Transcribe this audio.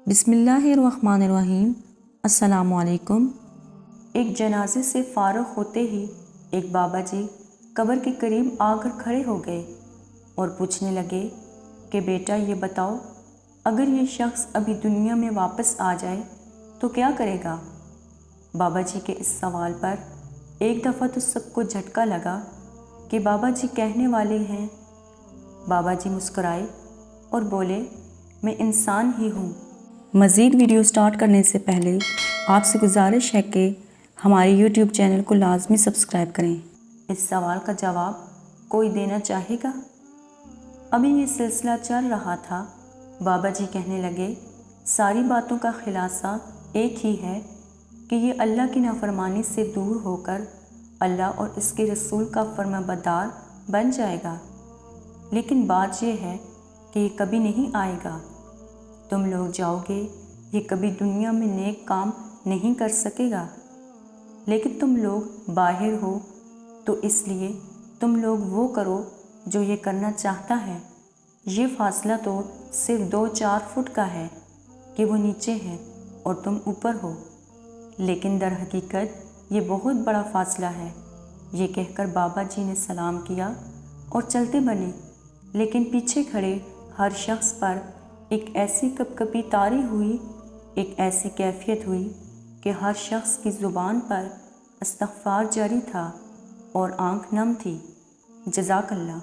بسم اللہ الرحمن الرحیم۔ السلام علیکم۔ ایک جنازے سے فارغ ہوتے ہی ایک بابا جی قبر کے قریب آ کر کھڑے ہو گئے اور پوچھنے لگے کہ بیٹا یہ بتاؤ، اگر یہ شخص ابھی دنیا میں واپس آ جائے تو کیا کرے گا؟ بابا جی کے اس سوال پر ایک دفعہ تو سب کو جھٹکا لگا کہ بابا جی کہنے والے ہیں۔ بابا جی مسکرائے اور بولے، میں انسان ہی ہوں۔ مزید ویڈیو سٹارٹ کرنے سے پہلے آپ سے گزارش ہے کہ ہمارے یوٹیوب چینل کو لازمی سبسکرائب کریں۔ اس سوال کا جواب کوئی دینا چاہے گا؟ ابھی یہ سلسلہ چل رہا تھا، بابا جی کہنے لگے، ساری باتوں کا خلاصہ ایک ہی ہے کہ یہ اللہ کی نافرمانی سے دور ہو کر اللہ اور اس کے رسول کا فرمانبردار بن جائے گا۔ لیکن بات یہ ہے کہ یہ کبھی نہیں آئے گا۔ تم لوگ جاؤ گے، یہ کبھی دنیا میں نیک کام نہیں کر سکے گا، لیکن تم لوگ باہر ہو تو اس لیے تم لوگ وہ کرو جو یہ کرنا چاہتا ہے۔ یہ فاصلہ تو صرف 2-4 فٹ کا ہے کہ وہ نیچے ہے اور تم اوپر ہو، لیکن در حقیقت یہ بہت بڑا فاصلہ ہے۔ یہ کہہ کر بابا جی نے سلام کیا اور چلتے بنے، لیکن پیچھے کھڑے ہر شخص پر ایک ایسی کپکپی طاری ہوئی، ایک ایسی کیفیت ہوئی کہ ہر شخص کی زبان پر استغفار جاری تھا اور آنکھ نم تھی۔ جزاک اللہ۔